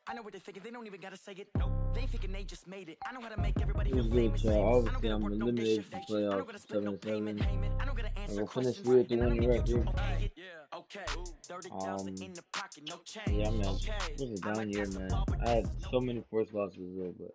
I know what they're thinking, they don't even gotta say it. No, they thinking they just made it. I know how to make everybody feel Good, famous. obviously, I'm eliminated from playoffs 7-7. I'm gonna finish with the winning record. Yeah, man, it was a down year, man. I had so many forced losses though, but.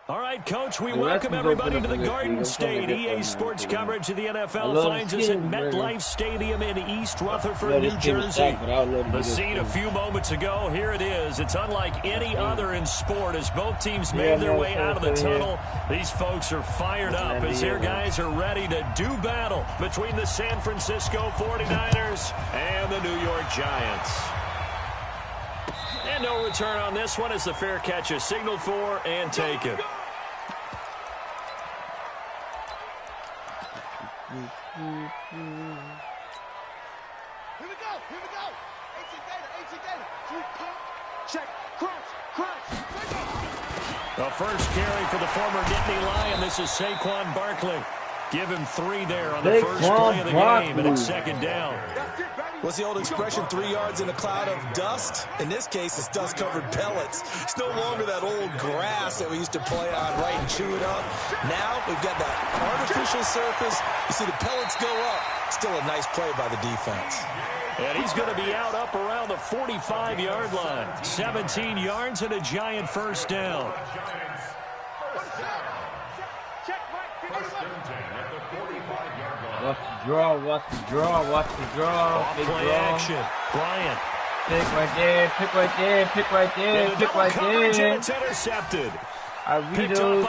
All right, Coach, we welcome everybody to the Garden State. EA Sports coverage of the NFL finds us at MetLife Stadium in East Rutherford, New Jersey. The scene a few moments ago, here it is. It's unlike any other in sport as both teams made their way out of the tunnel. These folks are fired up as their guys are ready to do battle between the San Francisco 49ers and the New York Giants. And no return on this one as the fair catch is signaled for and taken. Here we go. AC Data. Check, crunch. The first carry for the former Nittany Lion. This is Saquon Barkley. Give him 3 there on the first play of the game, and it's second down. What's the old expression, 3 yards in a cloud of dust? In this case, it's dust-covered pellets. It's no longer that old grass that we used to play on, right, and chew it up. Now we've got that artificial surface. You see the pellets go up. Still a nice play by the defense. And he's going to be out up around the 45-yard line. 17 yards and a Giant first down. Watch the draw. Off play action. Bryant. Pick right there. It's intercepted. I read those.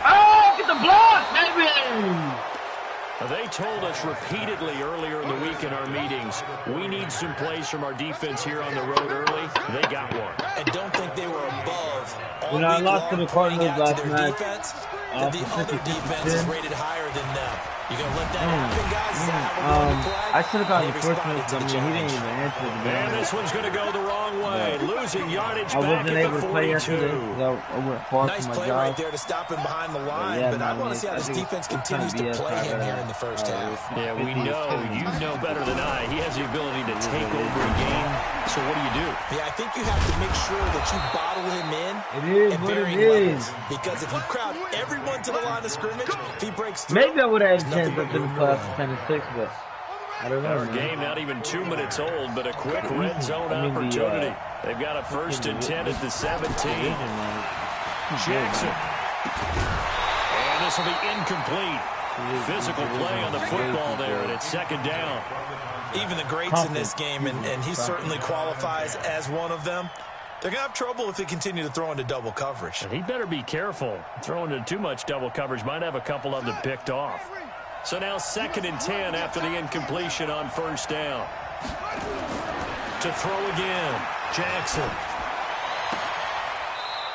Oh, get the block, baby! They told us repeatedly earlier in the week in our meetings, we need some plays from our defense here on the road early. They got one. And don't think they were above. When I lost to the Cardinals last night, the other defense is rated higher than them. You're going to let that happen, guys? I should have gotten the first one. I mean, he didn't even answer the And this one's going to go the wrong way. Losing yardage I back wasn't at able the to play 42. yesterday because I went far Nice from my play job. right there to stop him behind the line, but I want to see how this defense continues to play him here in the first half. Yeah, we know. You know better than I. He has the ability to take over a game. So what do? Yeah, I think you have to make sure that you bottle him in. It is what it is. Because if you crowd everyone to the line of scrimmage, if he breaks through, maybe I would have had a chance up to the class of 10 and 6, but I don't know. Our game not even 2 minutes old, but a quick red zone opportunity. They've got a 1st and 10 at the 17. Jackson. And this will be incomplete. Physical play on the football there, and it's second down. Even the greats in this game, and he certainly qualifies as one of them, they're going to have trouble if they continue to throw into double coverage. And he better be careful. Throwing into too much double coverage might have a couple of them picked off. So now 2nd and 10 after the incompletion on 1st down. To throw again, Jackson.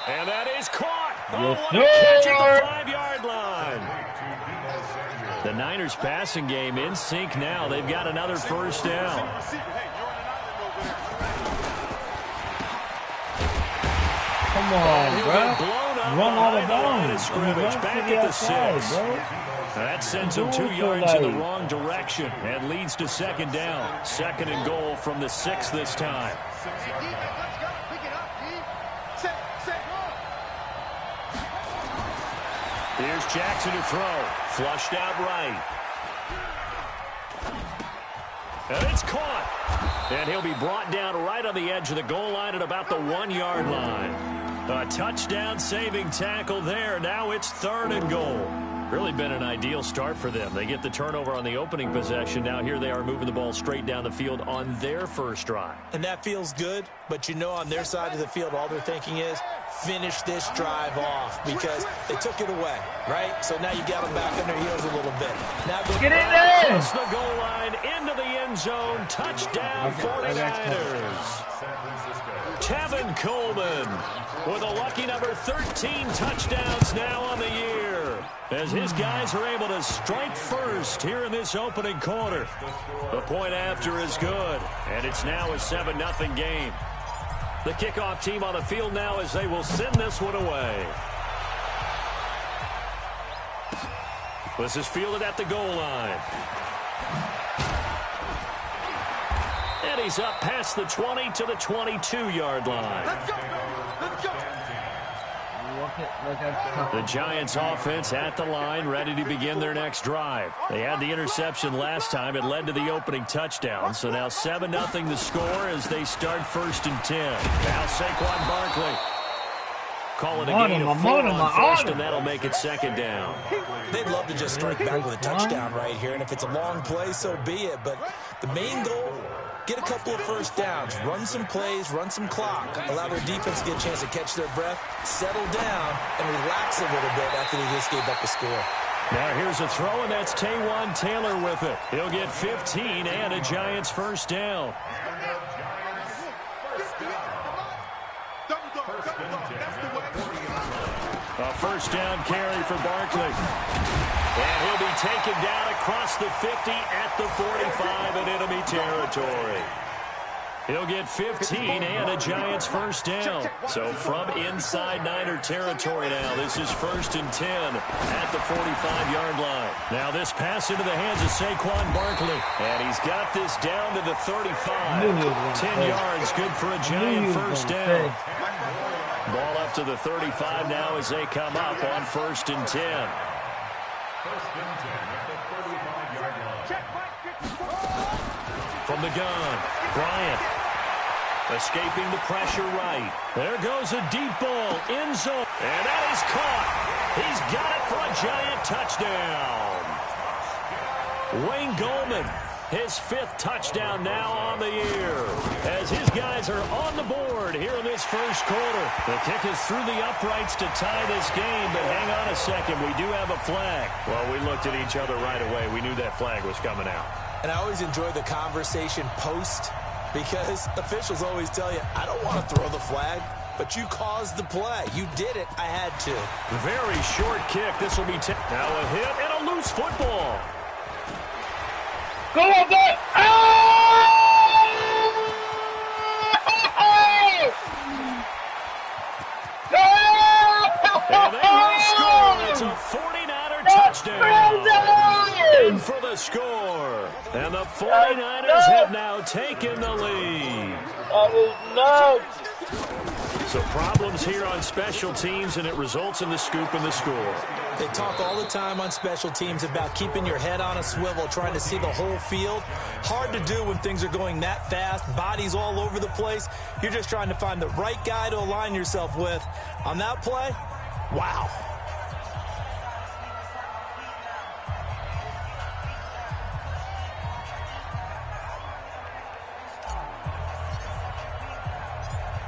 And that is caught. Oh, what a catch at the 5-yard line. The Niners passing game in sync now. They've got another 1st down. Come on, bro. Run out of bounds. Back at the 6. That sends him 2 yards in the wrong direction and leads to 2nd down. 2nd and goal from the 6 this time. Here's Jackson to throw. Flushed out right. And it's caught. And he'll be brought down right on the edge of the goal line at about the 1-yard line. A touchdown-saving tackle there. Now it's 3rd and goal. Really been an ideal start for them. They get the turnover on the opening possession. Now here they are moving the ball straight down the field on their first drive. And that feels good, but you know on their side of the field all they're thinking is finish this drive off because they took it away, right? So now you got them back on their heels a little bit. Now get in there! Across the goal line, into the end zone. Touchdown 49ers. Tevin Coleman with a lucky number 13 touchdowns now on the year, as his guys are able to strike first here in this opening quarter. The point after is good, and it's now a 7-0 game. The kickoff team on the field now as they will send this one away. This is fielded at the goal line. And he's up past the 20 to the 22-yard line. Let's go. Let's go. The Giants offense at the line, ready to begin their next drive. They had the interception last time. It led to the opening touchdown. So now 7-0 the score as they start 1st and 10. Now Saquon Barkley. Call it a gain of 4 on first, and that'll make it 2nd down. They'd love to just strike back with a touchdown right here, and if it's a long play, so be it. But the main goal, get a couple of first downs, run some plays, run some clock, allow their defense to get a chance to catch their breath, settle down, and relax a little bit after they just gave up a score. Now here's a throw, and that's Taywan Taylor with it. He'll get 15 and a Giants first down. A first down carry for Barkley. And he'll be taken down across the 50 at the 45 in enemy territory. He'll get 15 and a Giants first down. So from inside Niner territory now, this is 1st and 10 at the 45-yard line. Now this pass into the hands of Saquon Barkley. And he's got this down to the 35. 10 yards, good for a Giant first down. Ball up to the 35 now as they come up on 1st and 10. From the gun, Bryant. Escaping the pressure right. There goes a deep ball, end zone. And that is caught. He's got it for a Giant touchdown. Wayne Gallman, his 5th touchdown now on the year. As his guys are on the board here in this first quarter. The kick is through the uprights to tie this game, but hang on a second. We do have a flag. Well, we looked at each other right away. We knew that flag was coming out. And I always enjoy the conversation post, because officials always tell you, I don't want to throw the flag, but you caused the play. You did it. I had to. Very short kick. This will be now a hit and a loose football. Go on, boy! And they will score. It's a 49er touchdown. In for the score. And the 49ers have now taken the lead. So problems here on special teams, and it results in the scoop and the score. They talk all the time on special teams about keeping your head on a swivel, trying to see the whole field. Hard to do when things are going that fast, bodies all over the place. You're just trying to find the right guy to align yourself with. On that play, wow.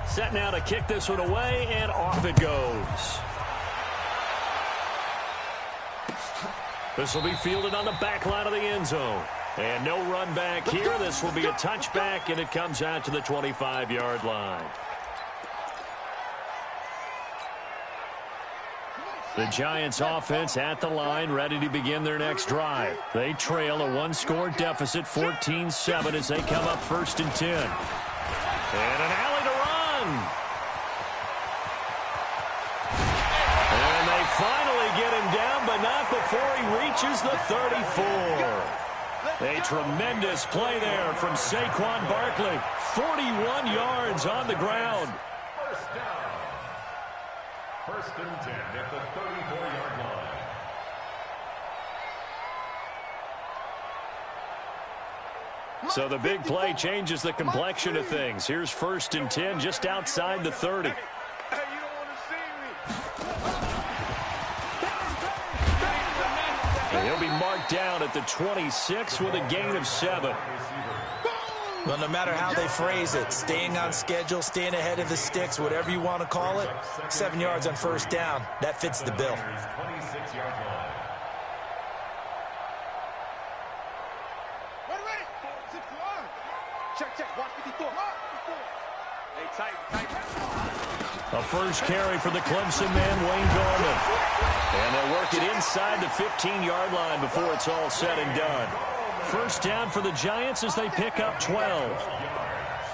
Set now to kick this one away, and off it goes. This will be fielded on the back line of the end zone. And no run back here. This will be a touchback, and it comes out to the 25-yard line. The Giants offense at the line, ready to begin their next drive. They trail a 1-score deficit, 14-7, as they come up 1st and 10. And an alley to run. And they finally get him down, but not before he reaches the 34. A tremendous play there from Saquon Barkley. 41 yards on the ground. First down. 1st and 10 at the 34-yard line. So the big play changes the complexion of things. Here's 1st and 10 just outside the 30. Hey, you don't want to see me. And he'll be marked down at the 26 with a gain of 7. Well, no matter how they phrase it, staying on schedule, staying ahead of the sticks, whatever you want to call it, 7 yards on 1st down, that fits the bill. 26-yard line. Ready. Check. Watch 54. Hey, tight. A first carry for the Clemson man, Wayne Gallman. And they'll work it inside the 15-yard line before it's all said and done. First down for the Giants as they pick up 12.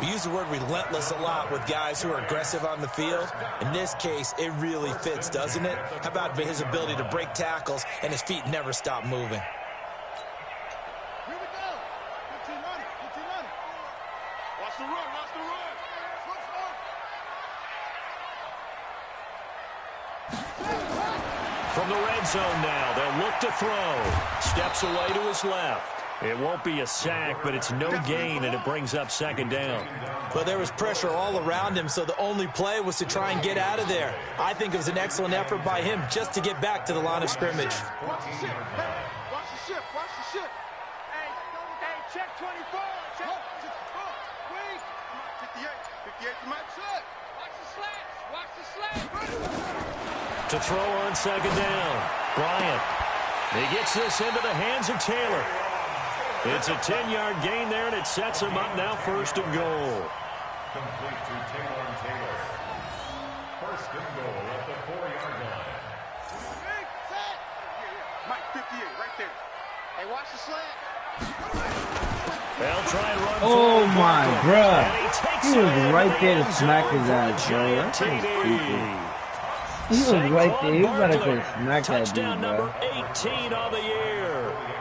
We use the word relentless a lot with guys who are aggressive on the field. In this case, it really fits, doesn't it? How about his ability to break tackles and his feet never stop moving? Here we go. 15 on it. the run. Watch the run. From the red zone now, they'll look to throw. Steps away to his left. It won't be a sack, but it's no gain, and it brings up second down. But there was pressure all around him, so the only play was to try and get out of there. I think it was an excellent effort by him just to get back to the line of scrimmage. Watch the shift. Hey, watch the shift. Watch the shift. Hey, check 24. Check. Wait. 58. 58 from my check. Watch the slats. Watch the slats. To throw on second down. Bryant. He gets this into the hands of Taylor. It's a 10-yard gain there, and it sets him up now first and goal. Complete to Taylor and Taylor. First and goal at the 4-yard line. Big set. Mike, 58, right there. Hey, watch the slant. They'll try and run. Oh my bruh. And He was right there to smack his ass, bro. That's so stupid. He was right there. He was about to go smack that dude, Touchdown bro. number 18 on the year.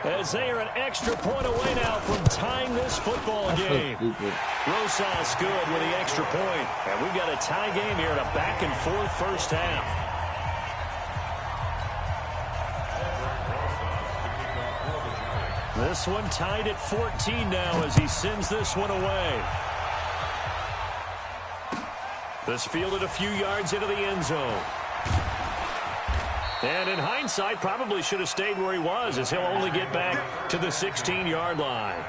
As they are an extra point away now from tying this football game. So stupid. Rosas good with the extra point. And we've got a tie game here in a back-and-forth first half. This one tied at 14 now as he sends this one away. This fielded a few yards into the end zone. And in hindsight, probably should have stayed where he was, as he'll only get back to the 16-yard line.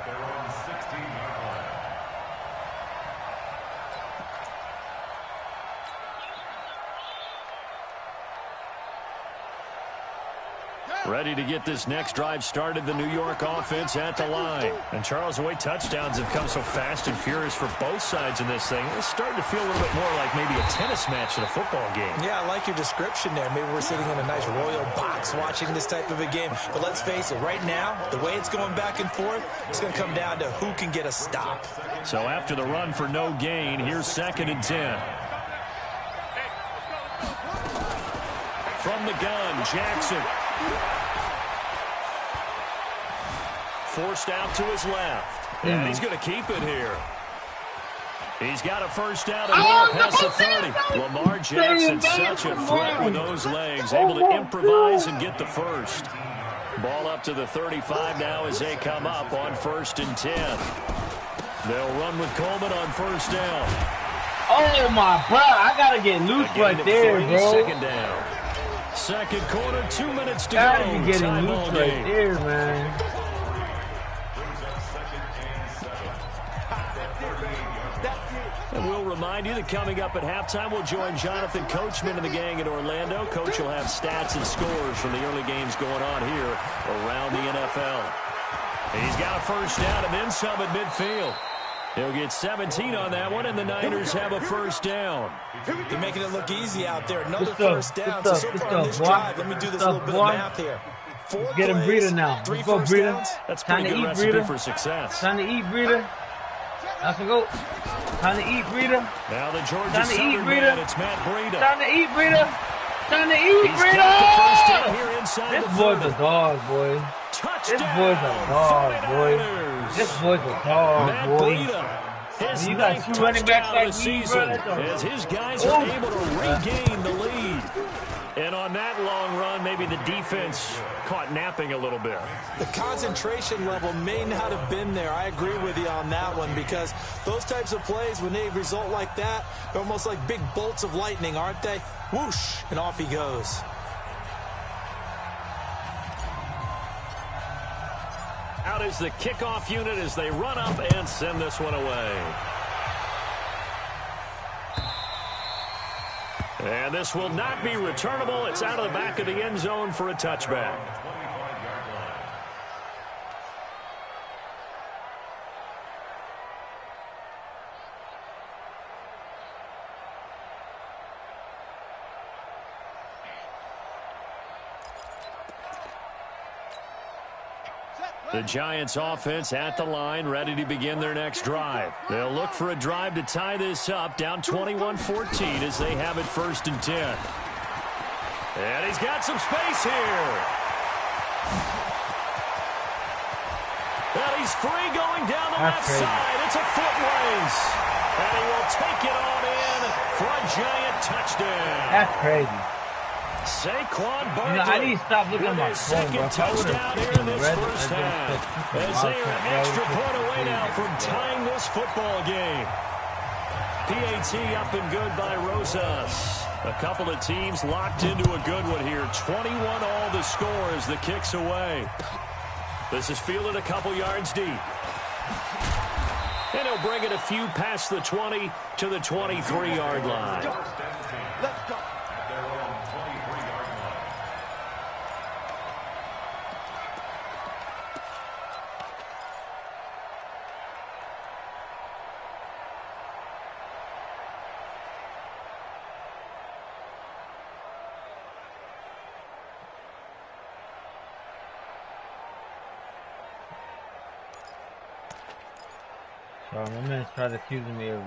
Ready to get this next drive started, the New York offense at the line. And Charles, the way touchdowns have come so fast and furious for both sides in this thing, it's starting to feel a little bit more like maybe a tennis match than a football game. Yeah, I like your description there. Maybe we're sitting in a nice royal box watching this type of a game. But let's face it, right now, the way it's going back and forth, it's going to come down to who can get a stop. So after the run for no gain, here's 2nd and 10. From the gun, Jackson. Forced out to his left. And he's going to keep it here. He's got a first down and more past the 30. Lamar Jackson, such a threat with those legs, able to improvise and get the first. Ball up to the 35 now as they come up on 1st and 10. They'll run with Coleman on first down. Oh my bro, I gotta get loose right there, bro. Second down. Second quarter, 2 minutes to Gotta go. be getting Time loose ball right game. there, man. And we'll remind you that coming up at halftime, we'll join Jonathan Coachman and the gang in Orlando. Coach will have stats and scores from the early games going on here around the NFL. He's got a first down and then some at midfield. He'll get 17 on that one, and the Niners have a first down. They're making it look easy out there. Another first down. So far on this drive, let me do this little bit of math here. 4 Get him plays, breather now. 3 Let's go, first breather. downs. That's Time pretty to good eat, recipe breather. for success. Time to eat, breather. Let's go. Time to eat, breather. Now the Georgia Time to eat, Southern breather. man, it's Matt Breida. Time to eat, breather. Time to eat, He's got the first down breather. here inside This the boy's 30. a dog, boy. Touchdown. This boy's a dog, boy. 49ers. This boy's a dog, Matt boy. Breida, his You got 9th two running backs touchdown like of the me, season, bro. That's as his guys Oh. are able to regain the lead. And on that long run, maybe the defense caught napping a little bit. The concentration level may not have been there. I agree with you on that one, because those types of plays, when they result like that, they're almost like big bolts of lightning, aren't they? Whoosh, and off he goes. Out is the kickoff unit as they run up and send this one away. And this will not be returnable. It's out of the back of the end zone for a touchback. The Giants offense at the line, ready to begin their next drive. They'll look for a drive to tie this up, down 21-14 as they have it 1st and 10. And he's got some space here. And he's free going down the left side. It's a foot race. And he will take it on in for a giant touchdown. That's crazy. Saquon Barkley. You know, I need to stop looking at my phone, bro. Touchdown here in this first half. As they are an extra point away now from tying this football game. PAT up and good by Rosas. A couple of teams locked into a good one here. 21 all the score as the kick's away. This is fielded a couple yards deep. And he'll bring it a few past the 20 to the 23-yard line. Let's go. My man tried accusing me of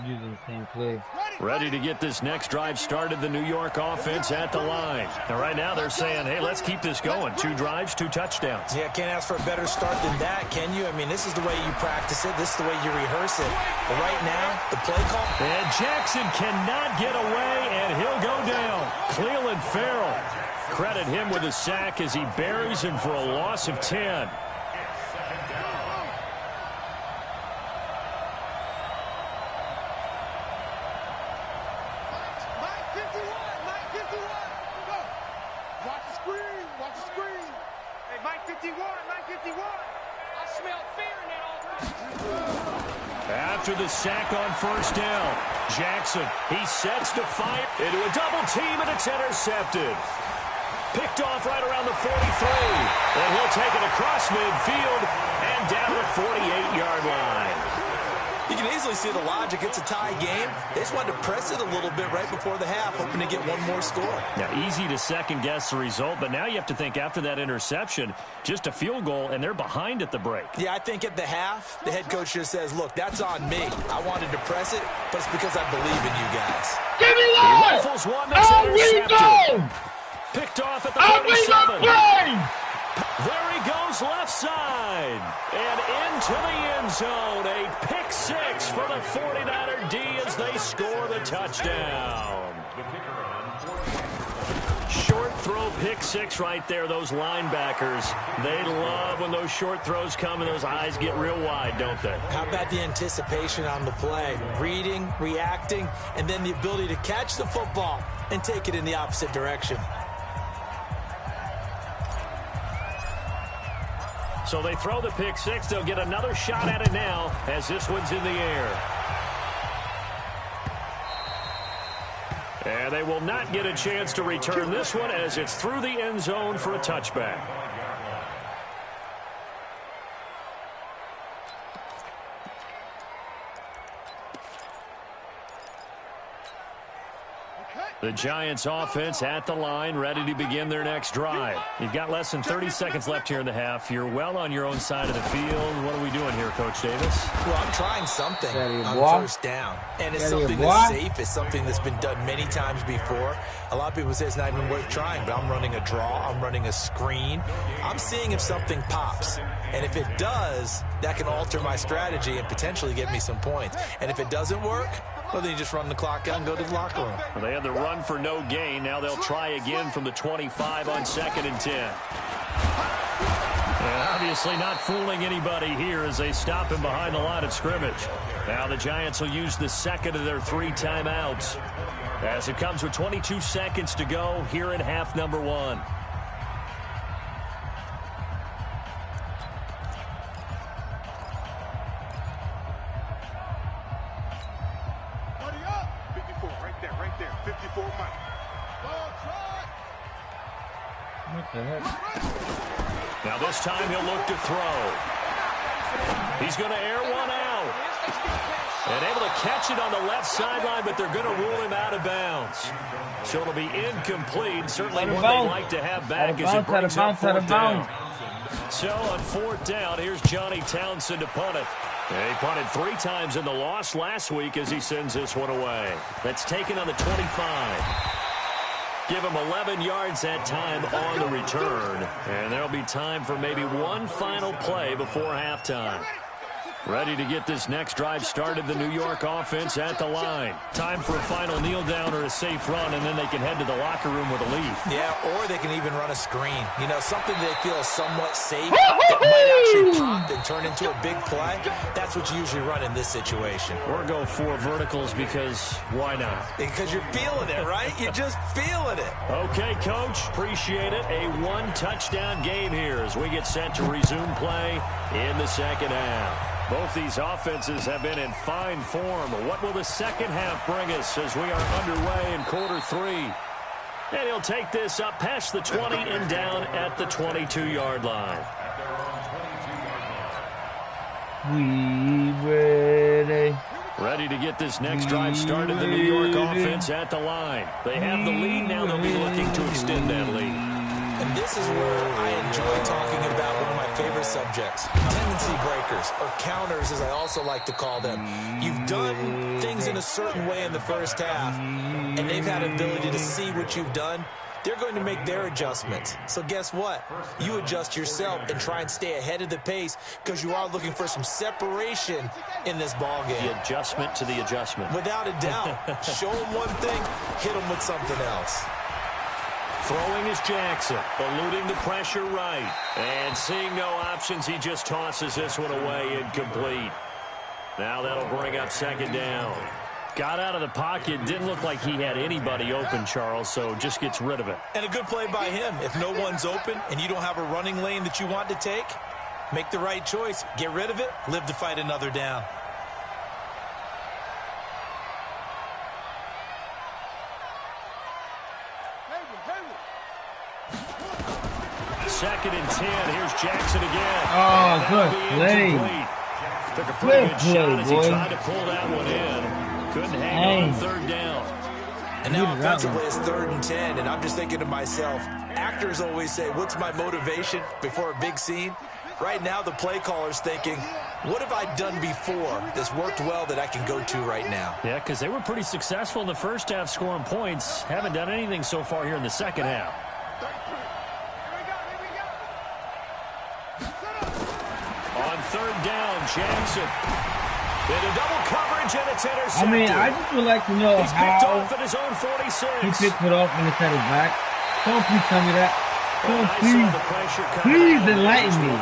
using the same play. Ready to get this next drive started, the New York offense at the line. Now, right now they're saying, hey, let's keep this going. 2 drives, 2 touchdowns. Yeah, can't ask for a better start than that, can you? I mean, this is the way you practice it. This is the way you rehearse it. But right now, the play call. And Jackson cannot get away, and he'll go down. Cleveland Farrell. Credit him with a sack as he buries him for a loss of 10. After the sack on first down, Jackson, he sets to fire into a double team, and it's intercepted. Picked off right around the 43, and he'll take it across midfield and down to the 48-yard line. You can easily see the logic. It's a tie game. They just wanted to press it a little bit right before the half, hoping to get one more score. Now, easy to second-guess the result, but now you have to think after that interception, just a field goal, and they're behind at the break. Yeah, I think at the half, the head coach just says, look, that's on me. I wanted to press it, but it's because I believe in you guys. Give me He that! rifles one that's intercepted. Picked off at the 47. There he goes left side. And into the end zone. A pick 6 for the 49er D as they score the touchdown. Short throw pick 6 right there. Those linebackers, they love when those short throws come and those eyes get real wide, don't they? How about the anticipation on the play? Reading, reacting, and then the ability to catch the football and take it in the opposite direction. So they throw the pick 6. They'll get another shot at it now as this one's in the air. And they will not get a chance to return this one as it's through the end zone for a touchback. The Giants offense at the line, ready to begin their next drive. You've got less than 30 seconds left here in the half. You're well on your own side of the field. What are we doing here, Coach Davis? Well, I'm trying something on first down. And it's something that's safe. It's something that's been done many times before. A lot of people say it's not even worth trying, but I'm running a draw. I'm running a screen. I'm seeing if something pops. And if it does, that can alter my strategy and potentially get me some points. And if it doesn't work, well, then you just run the clock out and go to the locker room. Well, they had the run for no gain. Now they'll try again from the 25 on 2nd and 10. And obviously not fooling anybody here as they stop him behind the line of scrimmage. Now the Giants will use the second of their 3 timeouts as it comes with 22 seconds to go here in half number 1. Now this time he'll look to throw. He's going to air one out. And able to catch it on the left sideline, but they're going to rule him out of bounds. So it'll be incomplete. Certainly one they'd like to have back as it brings up 4th down. So on 4th down, here's Johnny Townsend to punt it. He punted 3 times in the loss last week as he sends this one away. That's taken on the 25. Give him 11 yards that time on the return. And there'll be time for maybe one final play before halftime. Ready to get this next drive started, the New York offense at the line. Time for a final kneel down or a safe run, and then they can head to the locker room with a lead. Yeah, or they can even run a screen. You know, something they feel is somewhat safe that might actually pop and turn into a big play. That's what you usually run in this situation. Or go 4 verticals because why not? Because you're feeling it, right? You're just feeling it. Okay, Coach. Appreciate it. A 1-touchdown game here as we get set to resume play in the second half. Both these offenses have been in fine form. What will the second half bring us as we are underway in quarter 3? And he'll take this up past the 20 and down at the 22-yard line. We ready. Ready to get this next drive started, the New York offense at the line. They have the lead. Now they'll be looking to extend that lead. And this is where I enjoy talking about one of my favorite subjects, tendency breakers, or counters as I also like to call them. You've done things in a certain way in the first half, and they've had an ability to see what you've done. They're going to make their adjustments. So guess what? You adjust yourself and try and stay ahead of the pace because you are looking for some separation in this ball game. The adjustment to the adjustment. Without a doubt. Show them one thing, hit them with something else. Throwing is Jackson, eluding the pressure right. And seeing no options, he just tosses this one away incomplete. Now that'll bring up second down. Got out of the pocket, didn't look like he had anybody open, Charles, so just gets rid of it. And a good play by him. If no one's open and you don't have a running lane that you want to take, make the right choice. Get rid of it, live to fight another down. Second and 10. Here's Jackson again. Oh, good play. Took a pretty good shot as he boy. tried to pull that one in. Couldn't hang on third down. And now offensively it's 3rd and 10, and I'm just thinking to myself, actors always say, what's my motivation before a big scene? Right now the play caller's thinking, what have I done before that's worked well that I can go to right now? Yeah, because they were pretty successful in the first half scoring points. Haven't done anything so far here in the second half. On third down, Jackson. Into double coverage, and it's intercepted. I mean, I just would like to know He's picked how off at his own 46. he picked it off and it's at his back. Don't please tell me that. Don't I please. saw the pressure coming Please out. enlighten me.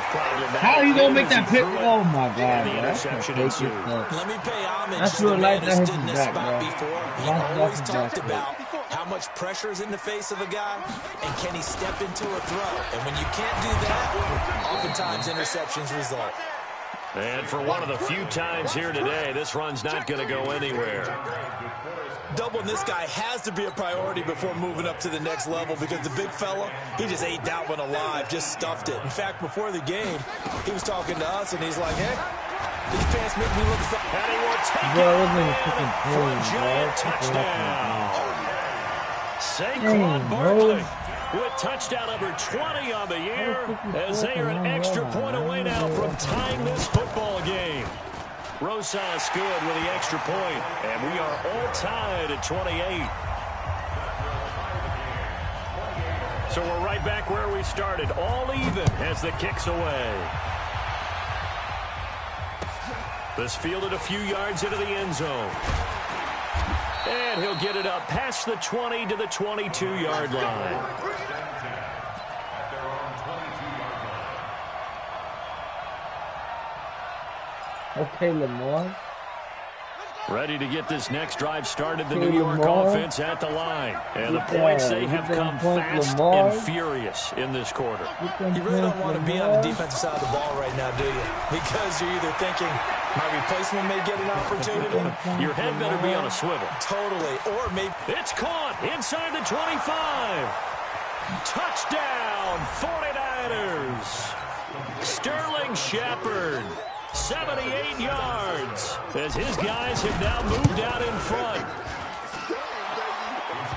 How are you going to make that pick? Oh, my God. And the That's interception fake ensued. stuff. Let me pay homage That's to the real man life who that stood in hits this his back, spot bro. before. He That's always his talked back. about how much pressure is in the face of a guy, and can he step into a throw? And when you can't do that, oftentimes interceptions result. And for one of the few times here today, this run's not going to go anywhere. Doubling this guy has to be a priority before moving up to the next level because the big fella, he just ate that one alive, just stuffed it. In fact, before the game, he was talking to us, and he's like, hey, these pants make me look fat. And he will take Bro, it it wasn't even freaking for a playing, giant bro. touchdown. Saquon Dang, bro. Barkley with touchdown number 20 on the year as they are an extra point away now from tying this football game. Rosas good with the extra point, and we are all tied at 28. So we're right back where we started, all even as the kick's away. This fielded a few yards into the end zone. And he'll get it up past the 20 to the 22-yard line. Okay, Lamar. Ready to get this next drive started, the New York offense at the line. And the points, they have come fast and furious in this quarter. You really don't want to be on the defensive side of the ball right now, do you? Because you're either thinking, my replacement may get an opportunity. Your head better be on a swivel. Totally. Or maybe It's caught inside the 25. Touchdown, 49ers. Sterling Shepard, 78 yards, as his guys have now moved out in front.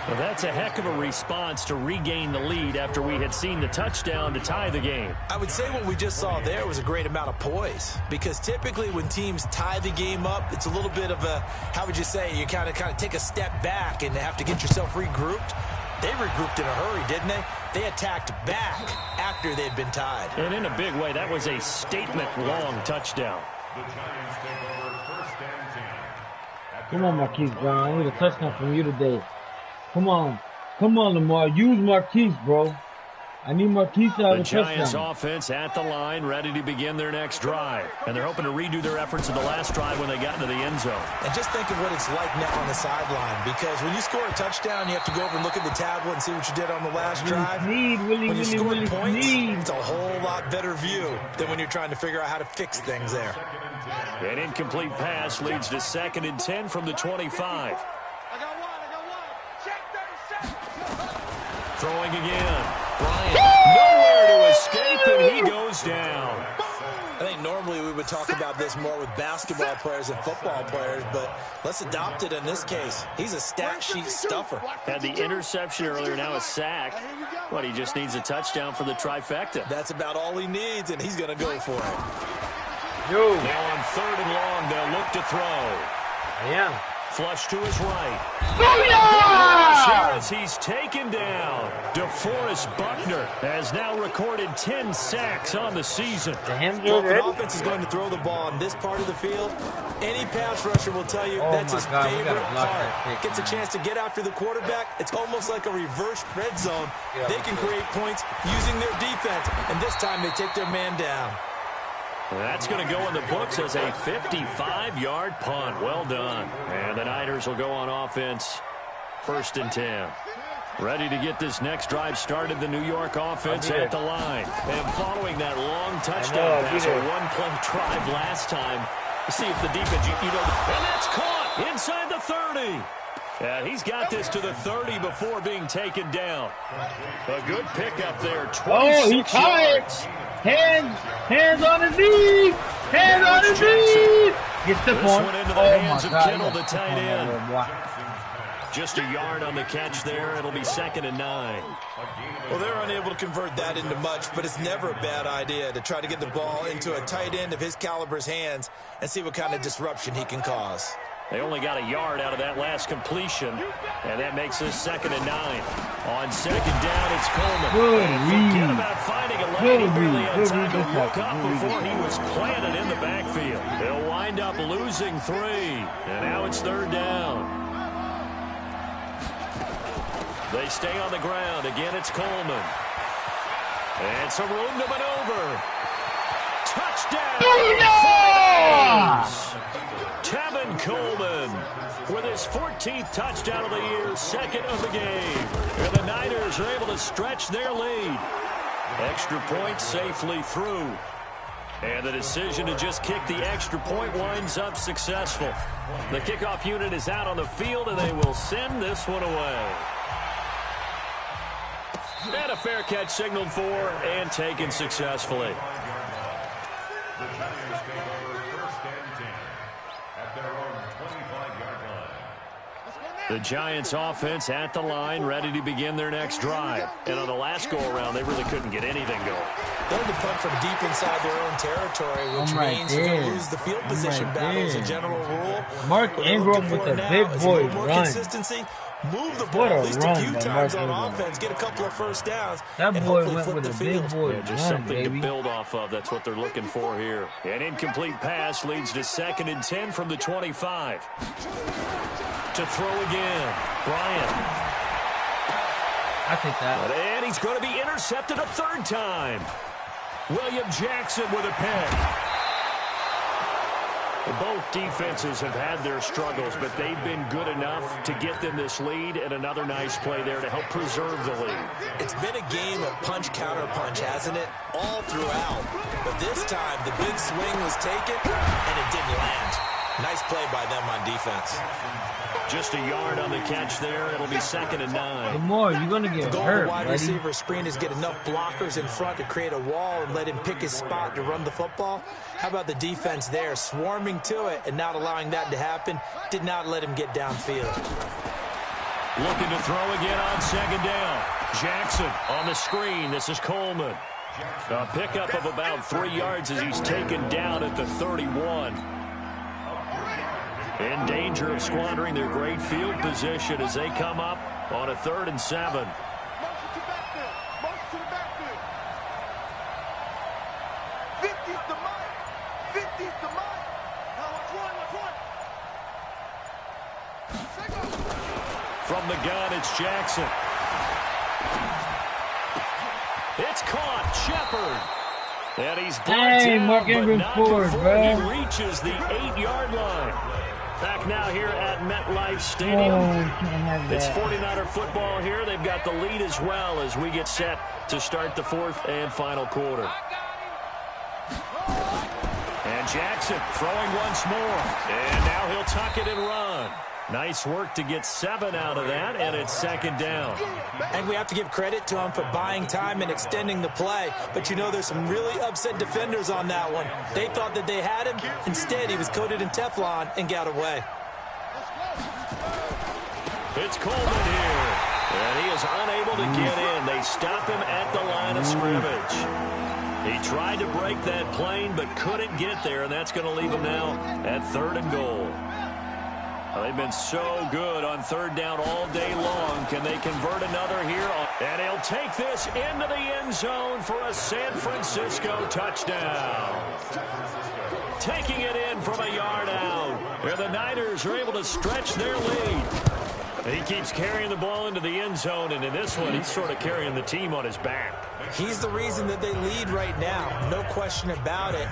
Well, that's a heck of a response to regain the lead after we had seen the touchdown to tie the game. I would say what we just saw there was a great amount of poise, because typically when teams tie the game up, it's a little bit of a, how would you say, you kind of take a step back and have to get yourself regrouped. They regrouped in a hurry, didn't they? They attacked back after they'd been tied. And in a big way, that was a statement-long touchdown. The Giants take over 1st and 10. Come on, Marquise Brown. I need a touchdown from you today. Come on. Come on, Lamar. Use Marquise, bro. I need Marquise to have a touchdown. The Giants offense at the line, ready to begin their next drive. And they're hoping to redo their efforts in the last drive when they got into the end zone. And just think of what it's like now on the sideline, because when you score a touchdown, you have to go over and look at the tablet and see what you did on the last drive. When you score points, it's a whole lot better view than when you're trying to figure out how to fix things there. An incomplete pass leads to 2nd and 10 from the 25. Throwing again. Bryant, nowhere to escape, and he goes down. I think normally we would talk about this more with basketball players and football players, but let's adopt it in this case. He's a stat sheet stuffer. Had the interception earlier, now a sack. He just needs a touchdown for the trifecta. That's about all he needs, and he's going to go for it. Now on 3rd and long, they'll look to throw. Yeah. Flush to his right. As he's taken down. DeForest Buckner has now recorded 10 sacks on the season. If an offense is going to throw the ball in this part of the field, any pass rusher will tell you that's his favorite part. Gets a chance to get after the quarterback. It's almost like a reverse red zone. They can create points using their defense, and this time they take their man down. That's going to go in the books as a 55-yard punt. Well done. And the Niners will go on offense. 1st and 10. Ready to get this next drive started, the New York offense at the line. And following that long touchdown pass, a one-play drive last time. See if the defense, and that's caught inside the 30. And he's got this to the 30 before being taken down. A good pickup there, 26 yards. Hands on his knees! Hands on his knees! Get the point. One into the hands of Kittle, the tight end. Just a yard on the catch there. It'll be 2nd and 9. Well, they're unable to convert that into much, but it's never a bad idea to try to get the ball into a tight end of his caliber's hands and see what kind of disruption he can cause. They only got a yard out of that last completion, and that makes this 2nd and 9. On 2nd down, it's Coleman. Forget about finding a lane. He barely had time to look up before he was planted in the backfield. They'll wind up losing 3, and now it's 3rd down. They stay on the ground. Again, it's Coleman. And some room to maneuver. Touchdown! Tevin Coleman with his 14th touchdown of the year, 2nd of the game. And the Niners are able to stretch their lead. Extra point safely through. And the decision to just kick the extra point winds up successful. The kickoff unit is out on the field, and they will send this one away. And a fair catch signaled for and taken successfully. The Giants take over 1st and 10 at their own 25-yard line. The Giants offense at the line, ready to begin their next drive. And on the last go-around, they really couldn't get anything going. They had to punt from deep inside their own territory, which means you're going to lose the field position battle as a general rule. Mark Ingram with a big boy run. Consistency. Move the ball at least a few times on offense, get a couple of first downs, that boy went with the a big boy just something to build off of. That's what they're looking for here. An incomplete pass leads to 2nd and 10 from the 25. To throw again, Bryant. I think that. And he's going to be intercepted a 3rd time. William Jackson with a pick. Both defenses have had their struggles, but they've been good enough to get them this lead, and another nice play there to help preserve the lead. It's been a game of punch-counter-punch, hasn't it? All throughout. But this time, the big swing was taken, and it didn't land. Nice play by them on defense. Just a yard on the catch there. It'll be 2nd and 9. Lamar, you're going to get hurt, The wide receiver screen is get enough blockers in front to create a wall and let him pick his spot to run the football. How about the defense there, swarming to it and not allowing that to happen? Did not let him get downfield. Looking to throw again on 2nd down. Jackson on the screen. This is Coleman. A pickup of about 3 yards as he's taken down at the 31. In danger of squandering their great field position as they come up on a 3rd and 7. Motion to backfield. Motion to the backfield. 50's the mic. 50's the mic. Now watch one. From the gun, it's Jackson. It's caught. Shepard. And he's brought down, Mark but Ingram not scored, before bro. he reaches the 8-yard line. Back now here at MetLife Stadium. It's 49er football here. They've got the lead as well as we get set to start the 4th and final quarter. And Jackson throwing once more. And now he'll tuck it and run. Nice work to get 7 out of that, and it's 2nd down. And we have to give credit to him for buying time and extending the play. But you know there's some really upset defenders on that one. They thought that they had him. Instead, he was coated in Teflon and got away. It's Coleman here. And he is unable to get in. They stop him at the line of scrimmage. He tried to break that plane but couldn't get there, and that's going to leave him now at 3rd and goal. They've been so good on 3rd down all day long. Can they convert another here? And he'll take this into the end zone for a San Francisco touchdown. Taking it in from a yard out. Where the Niners are able to stretch their lead. He keeps carrying the ball into the end zone, and in this one, he's sort of carrying the team on his back. He's the reason that they lead right now. No question about it.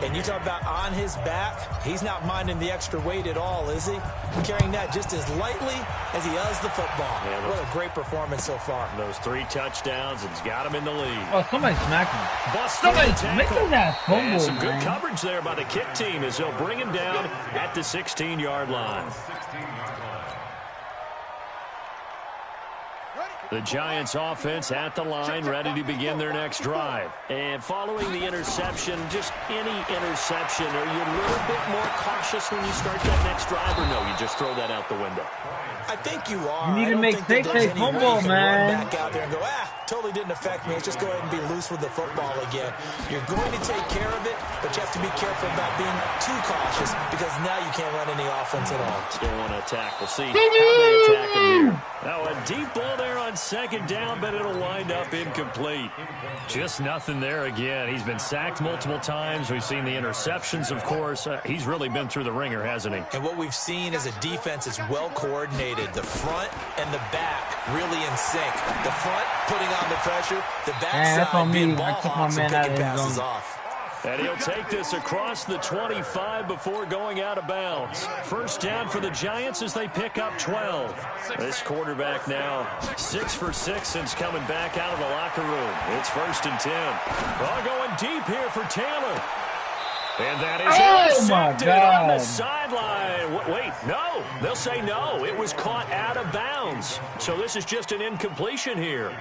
And you talk about on his back, he's not minding the extra weight at all, is he? Carrying that just as lightly as he does the football. Yeah, what a great performance so far. Those 3 touchdowns, it's got him in the lead. Oh, somebody smacked him. Somebody's making that fumble, and some good man. coverage there by the kick team as they'll bring him down at the 16-yard line. The Giants offense at the line, ready to begin their next drive. And following the interception, just any interception, are you a little bit more cautious when you start that next drive, or no, you just throw that out the window? I think you are. You need to make safe fumble, man. Back out there and go, totally didn't affect me. Let's just go ahead and be loose with the football again. You're going to take care of it, but you have to be careful about being too cautious because now you can't run any offense at all. Still want to attack. We'll see how they attack him here. Now a deep ball there on 2nd down, but it'll wind up incomplete. Just nothing there again. He's been sacked multiple times. We've seen the interceptions, of course. He's really been through the ringer, hasn't he? And what we've seen is a defense that's well coordinated. The front and the back really in sync. The front putting on the pressure. The backside being ball hawks and picking passes off. And he'll take this across the 25 before going out of bounds. 1st down for the Giants as they pick up 12. This quarterback now 6 for 6 since coming back out of the locker room. It's 1st and 10. Ball going deep here for Taylor. And that is intercepted on the sideline. Wait, no. They'll say no. It was caught out of bounds. So this is just an incompletion here.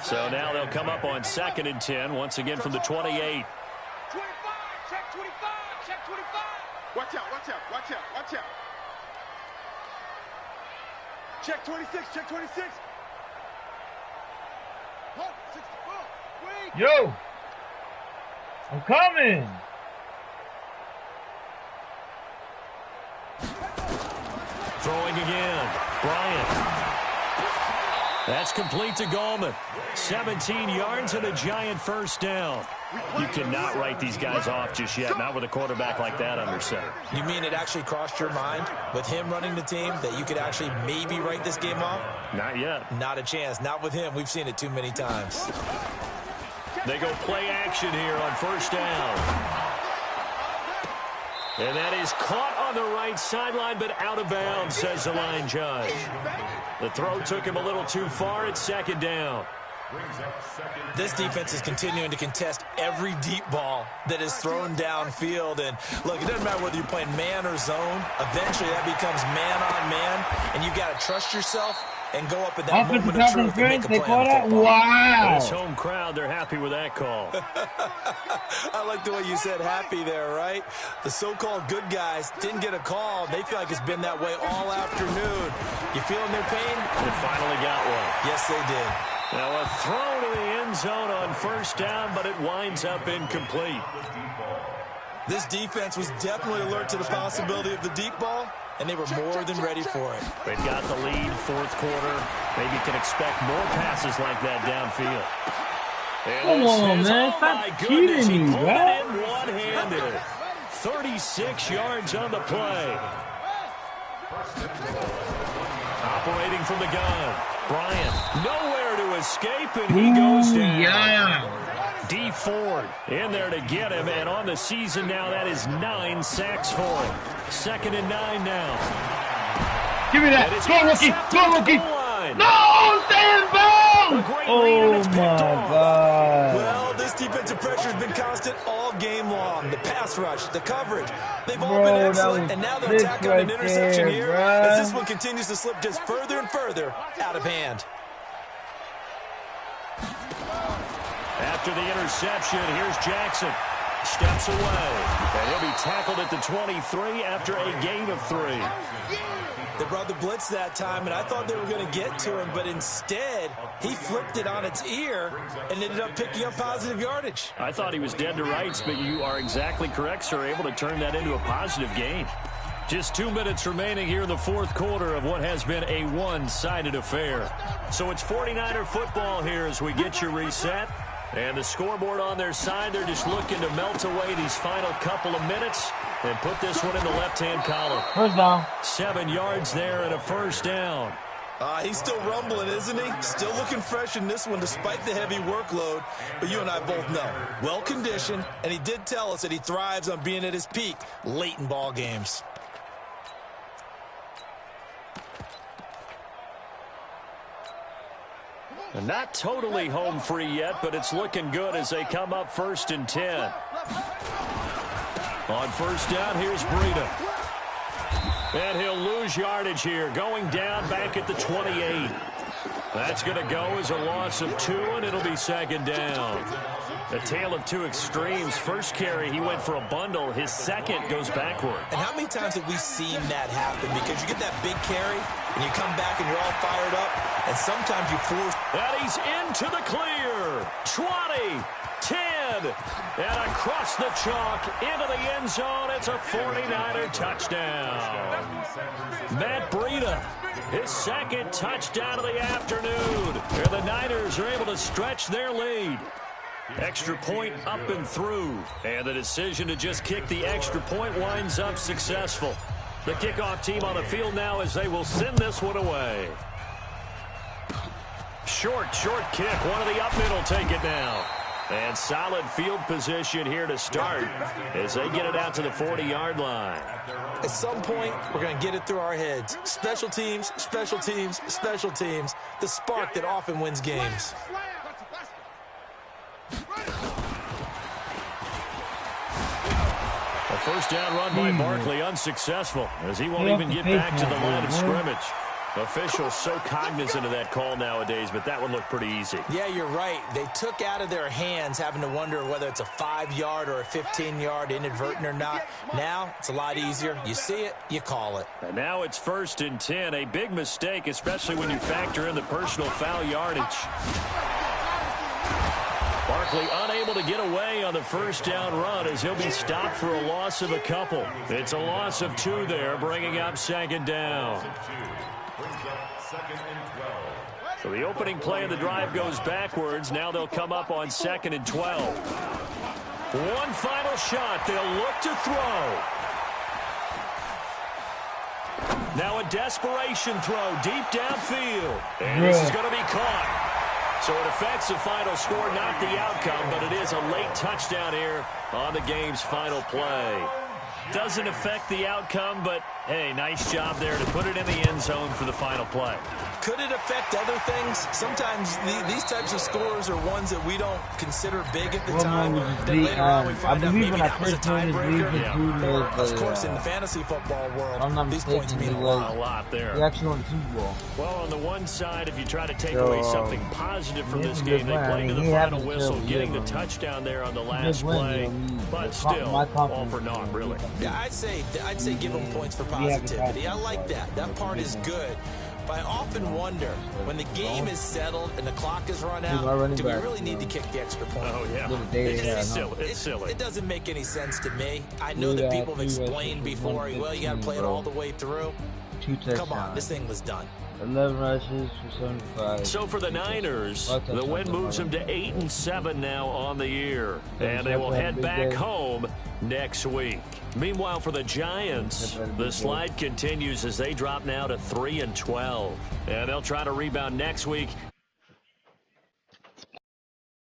So now they'll come up on 2nd and 10, once again from the 28. 25, check 25, check 25. Watch out. Check 26, check 26. Oh, 64. Wait. Yo, I'm coming. Throwing again. Bryant. That's complete to Gallman. 17 yards and a Giant 1st down. You cannot write these guys off just yet, not with a quarterback like that under center. You mean it actually crossed your mind with him running the team that you could actually maybe write this game off? Not yet. Not a chance. Not with him. We've seen it too many times. They go play action here on 1st down. And that is caught on the right sideline, but out of bounds, says the line judge. The throw took him a little too far. It's 2nd down. This defense is continuing to contest every deep ball that is thrown downfield. And, look, it doesn't matter whether you're playing man or zone. Eventually, that becomes man on man, and you've got to trust yourself and go up at that moment of truth and make a play on the football. Wow. This home crowd, they're happy with that call. I like the way you said happy there, right? The so-called good guys didn't get a call. They feel like it's been that way all afternoon. You feeling their pain? They finally got one. Yes, they did. Now a throw to the end zone on 1st down, but it winds up incomplete. This defense was definitely alert to the possibility of the deep ball, and they were more than ready for it. They've got the lead, fourth quarter. Maybe can expect more passes like that downfield. Come on, man. Stop cheating me, He pulled bro. it in one-handed. 36 yards on the play. Operating from the gun. Bryant, nowhere to escape, and he goes down. Yeah. D. Ford in there to get him, and on the season now, that is 9 sacks for him. 2nd and 9 now. Give me that. Go, rookie. Go, rookie. No, stand back. Oh, my God. Well, this defensive pressure has been constant all game long. The pass rush, the coverage, they've all been excellent, and now they'll tack on an interception here as this one continues to slip just further and further out of hand. After the interception, here's Jackson. Steps away, and he'll be tackled at the 23 after a gain of 3. They brought the blitz that time, and I thought they were going to get to him, but instead, he flipped it on its ear and ended up picking up positive yardage. I thought he was dead to rights, but you are exactly correct, sir, able to turn that into a positive gain. Just 2 minutes remaining here in the fourth quarter of what has been a one-sided affair. So it's 49er football here as we get your reset. And the scoreboard on their side, they're just looking to melt away these final couple of minutes and put this one in the left-hand column. First down. 7 yards there and a first down. He's still rumbling, isn't he? Still looking fresh in this one despite the heavy workload. But you and I both know, well-conditioned, and he did tell us that he thrives on being at his peak late in ball games. And not totally home free yet, but it's looking good as they come up 1st and 10. On first down, here's Breida. And he'll lose yardage here, going down back at the 28. That's going to go as a loss of 2, and it'll be 2nd down. A tale of two extremes. First carry, he went for a bundle. His second goes backward. And how many times have we seen that happen? Because you get that big carry, and you come back and you're all fired up, and sometimes you force. And he's into the clear. 20, 10, and across the chalk into the end zone. It's a 49er touchdown. Matt Breida, his second touchdown of the afternoon. And the Niners are able to stretch their lead. Extra point up and through. And the decision to just kick the extra point winds up successful. The kickoff team on the field now as they will send this one away. Short kick. One of the up middle take it now. And solid field position here to start as they get it out to the 40-yard line. At some point, we're going to get it through our heads. Special teams, special teams, special teams. The spark that often wins games. A first down run by Barkley unsuccessful as he won't even get back to the line of scrimmage. Officials so cognizant of that call nowadays, but that one looked pretty easy. Yeah, you're right. They took out of their hands having to wonder whether it's a 5-yard or a 15-yard inadvertent or not. Now, it's a lot easier. You see it, you call it. And now it's 1st and 10. A big mistake, especially when you factor in the personal foul yardage. Barkley unable to get away on the first down run as he'll be stopped for a loss of a couple. It's a loss of 2 there, bringing up 2nd down. So the opening play of the drive goes backwards. Now they'll come up on 2nd and 12. One final shot. They'll look to throw. Now a desperation throw deep downfield. And this is going to be caught. So it affects the final score, not the outcome, but it is a late touchdown here on the game's final play. Doesn't affect the outcome, but, hey, nice job there to put it in the end zone for the final play. Could it affect other things? Sometimes these types of scores are ones that we don't consider big at the time. Then later on we find out maybe that was a tiebreaker. Of course, in the fantasy football world, these points mean a lot there. He actually won the Super Bowl. Well, on the one side, if you try to take away something positive from this game, they played to the final whistle, getting the touchdown there on the last play. But still, all for naught, really. Yeah, I'd say give them points for positivity. I like that. That part is good. But I often wonder, when the game is settled and the clock is run out, do we really need to kick the extra point? Oh, yeah. It's silly. It doesn't make any sense to me. I know that people have explained before, well, you got to play it all the way through. 2 touchdowns. Come on, this thing was done. 11 rushes for 75. So for the Niners, the win moves them to 8-7 now on the year, and they will head back home next week. Meanwhile, for the Giants, the slide continues as they drop now to 3-12, and they'll try to rebound next week